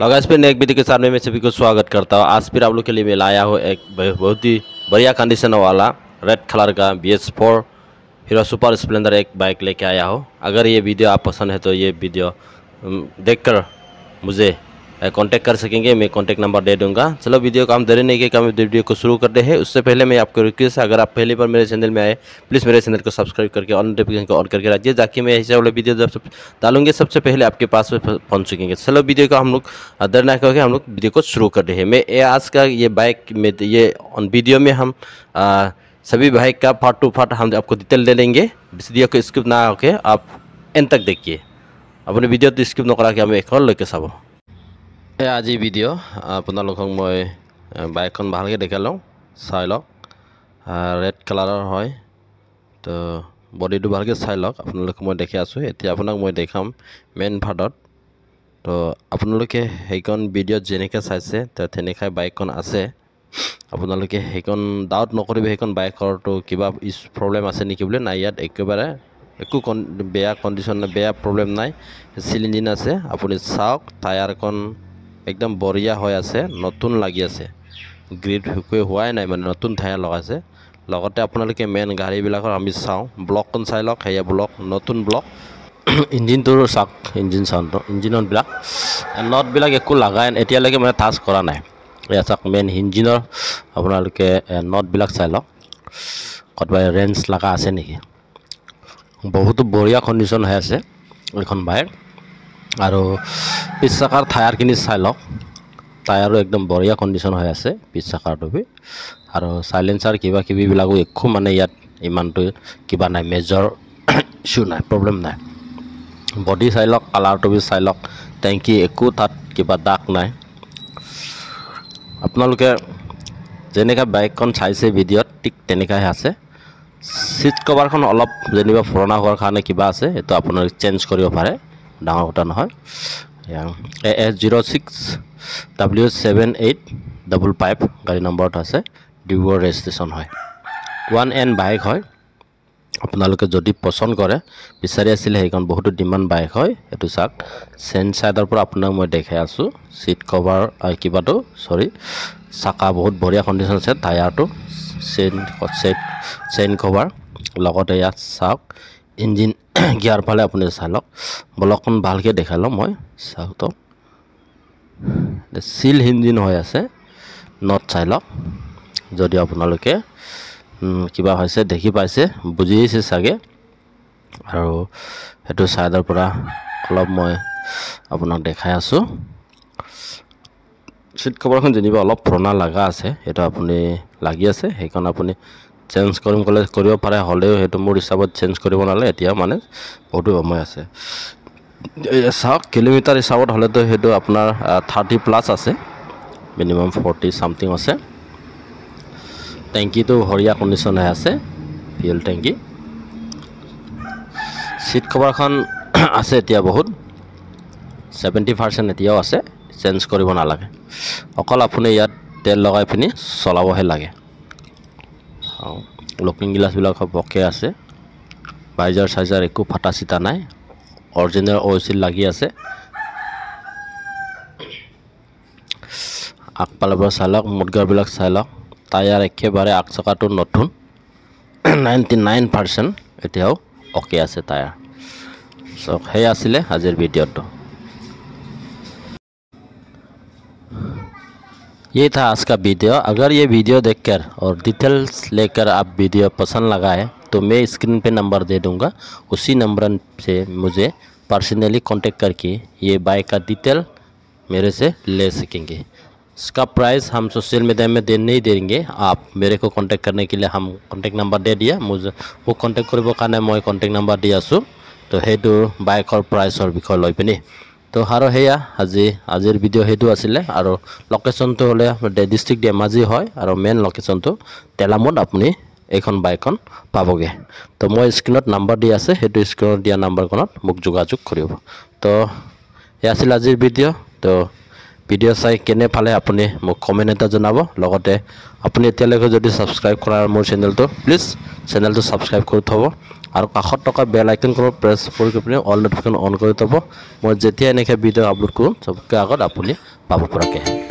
Guys फिर एक video के साथ में मैं सभी को स्वागत करता हूँ। आज फिर आप लोग के लिए मैं लाया हूँ एक बहुत ही बढ़िया कंडीशन वाला रेड कलर का BS4 हीरो सुपर स्प्लेंडर एक बाइक लेके आया हूँ। अगर ये वीडियो आप पसंद है तो ये वीडियो देखकर मुझे कांटेक्ट कर सकेंगे। मैं कांटेक्ट नंबर दे दूंगा। चलो वीडियो को हम देरी नहीं किए, हम वीडियो को शुरू करते हैं। उससे पहले मैं आपको रिक्वेस्ट है, अगर आप पहली बार मेरे चैनल में आए प्लीज़ मेरे चैनल को सब्सक्राइब करके ऑन नोटिफिकेशन को ऑन करके रखिए, ताकि मैं ऐसे वाले वीडियो जब डालूंगे सबसे पहले आपके पास में पहुंच सकेंगे। चलो वीडियो को हम लोग देर ना करके हम लोग वीडियो को शुरू करते हैं। मैं आज का ये बाइक में ये वीडियो में हम सभी बाइक का पार्ट टू पार्ट हम आपको डिटेल दे देंगे। वीडियो को स्किप ना होके आप एंड तक देखिए। अपने वीडियो तो स्किप नकरा के हम एक और लेके चाब। আজি ভিডিঅ' আপোনালোকক মই বাইকখন ভালকৈ দেখাই লওঁ, চাই লওক। ৰেড কালাৰৰ হয়, তো বডিটো ভালকৈ চাই লওক। আপোনালোকে মই দেখি আছোঁ। এতিয়া আপোনাক মই দেখাম মেইন পাৰ্টত। তো আপোনালোকে সেইখন ভিডিঅ'ত যেনেকৈ চাইছে তেনেকৈ বাইকখন আছে। আপোনালোকে সেইখন ডাউট নকৰিব সেইখন বাইকৰটো কিবা প্ৰব্লেম আছে নেকি বুলি। নাই, ইয়াত একেবাৰে একো বেয়া কণ্ডিশ্যন, বেয়া প্ৰব্লেম নাই। চিল ইঞ্জিন আছে, আপুনি চাওক। টায়াৰখন একদম বঢ়িয়া হৈ আছে, নতুন লাগি আছে। গ্ৰিড হোৱাই নাই, মানে নতুন টায়াৰ লগাইছে। লগতে আপোনালোকে মেইন গাড়ীবিলাকৰ আমি চাওঁ, ব্লকখন চাই লওক। সেয়া ব্লক, নতুন ব্লক। ইঞ্জিনটোৰ চাওক, ইঞ্জিন চাউণ্ডটো, ইঞ্জিনবিলাক নটবিলাক একো লগাই এতিয়ালৈকে মানে টাচ কৰা নাই। এয়া চাওক মেইন ইঞ্জিনৰ আপোনালোকে নটবিলাক চাই লওক, ক'ৰবাত ৰেঞ্জ লগা আছে নেকি। বহুতো বঢ়িয়া কণ্ডিশ্যন হৈ আছে এইখন বাইক। আৰু পিছ চকাৰ টায়াৰখিনি চাই লওক, টায়াৰো একদম বঢ়িয়া কণ্ডিশ্যন হৈ আছে পিছ চকাৰটো। আৰু চাইলেঞ্চাৰ কিবা কিবিবিলাকো একো মানে ইয়াত ইমানটো কিবা নাই, মেজৰ ইছ্যু নাই, প্ৰব্লেম নাই। বডি চাই লওক, কালাৰটো চাই লওক, টেংকি একো তাত কিবা দাগ নাই। আপোনালোকে যেনেকৈ বাইকখন চাইছে ভিডিঅ'ত ঠিক তেনেকৈ আছে। ছিট কভাৰখন অলপ যেনিবা পুৰণা হোৱাৰ কাৰণে কিবা আছে, এইটো আপোনালোকে চেঞ্জ কৰিব পাৰে, ডাঙৰ কথা নহয়। AS06W7855 গাড়ী নম্বৰত আছে, ডিব্ৰুগড় ৰেজিষ্ট্ৰেশ্যন হয়। 1N বাইক হয়। আপোনালোকে যদি পচন্দ কৰে, বিচাৰি আছিলে, সেইখন বহুতো ডিমাণ্ড বাইক হয়। এইটো চাওক, চেন চাইডৰ পৰা আপোনাক মই দেখাই আছোঁ। ছিট কভাৰ কিবাটো চাকা বহুত বঢ়িয়া কণ্ডিশ্যন আছে। টায়াৰটো চেইন কভাৰ, লগতে ইয়াত চাওক ইঞ্জিন গিয়াৰ ফালে আপুনি চাই লওক। ব্লকখন ভালকৈ দেখাই লওঁ মই, চাওক তো চিল ইঞ্জিন হৈ আছে। নট চাই লওক। যদি আপোনালোকে কিবা হৈছে দেখি পাইছে, বুজিছে চাগে। আৰু সেইটো চাইডৰ পৰা অলপ মই আপোনাক দেখাই আছোঁ। ছিট কভাৰখন যেনিবা অলপ পুৰণা লগা আছে, সেইটো আপুনি লাগি আছে, সেইখন আপুনি চেঞ্জ কৰিম ক'লে কৰিব পাৰে। হ'লেও সেইটো মোৰ হিচাপত চেঞ্জ কৰিব নালাগে, এতিয়া মানে বহুতো সময় আছে। চাওক কিলোমিটাৰ হিচাপত হ'লেতো সেইটো আপোনাৰ 30+ আছে, মিনিমাম 40 চামথিং আছে। টেংকিটো বঢ়িয়া কণ্ডিশ্যন হৈ আছে, ফিউল টেংকি। ছিট কভাৰখন আছে এতিয়া বহুত, 70% এতিয়াও আছে, চেঞ্জ কৰিব নালাগে। অকল আপুনি ইয়াত তেল লগাই পিনি চলাবহে লাগে। লুকিং গ্লাছবিলাক পকে আছে, ভাইজাৰ চাইজাৰ একো ফাটা চিটা নাই, অৰিজিনেল অইল লাগি আছে। আগফালৰ পৰা চাই লওক, মুডগাৰবিলাক চাই লওক। টায়াৰ একেবাৰে আগ চকাটো নতুন, 99% এতিয়াও অ'কে আছে টায়াৰ। চক সেই আছিলে আজিৰ ভিডিঅ'টো। ये था आज का वीडियो। अगर ये वीडियो देखकर और डिटेल्स लेकर आप वीडियो पसंद लगा है तो मैं स्क्रीन पे नंबर दे दूंगा। उसी नंबर से मुझे पर्सनली कांटेक्ट करके ये बाइक का डिटेल मेरे से ले सकेंगे। इसका प्राइस हम सोशल मीडिया में नहीं देंगे। आप मेरे को कांटेक्ट करने के लिए हम कांटेक्ट नंबर दे दिया, मुझे वो कांटेक्ट करने कारण मैं कांटेक्ट नंबर दी आसो। तो সেইটো বাইকৰ প্ৰাইচৰ বিষয় লৈ পিনি তো আৰু সেয়া আজিৰ ভিডিঅ' সেইটো আছিলে। আৰু লোকেশ্যনটো হ'লে ডিষ্ট্ৰিক্ট ধেমাজি হয়, আৰু মেইন লোকেশ্যনটো তেলামত আপুনি এইখন বাইকখন পাবগৈ। তো মই স্ক্ৰীণত নাম্বাৰ দি আছে, সেইটো স্ক্ৰীণত দিয়া নাম্বাৰখনত মোক যোগাযোগ কৰিব। তো এয়া আছিল আজিৰ ভিডিঅ'। তো ভিডিঅ' চাই কেনে পালে আপুনি মোক কমেণ্ট এটা জনাব। লগতে আপুনি এতিয়ালৈকে যদি ছাবস্ক্ৰাইব কৰা মোৰ চেনেলটো, প্লিজ চেনেলটো ছাবস্ক্ৰাইব কৰি থ'ব। আৰু কাষত থকা বেল আইকনখনত প্ৰেছ কৰি আপুনি অল নটিফিকেশ্যন অন কৰি থ'ব মই যেতিয়া এনেকৈ ভিডিঅ' আপলোড কৰোঁ চবতকৈ আগত আপুনি পাব পৰাকৈ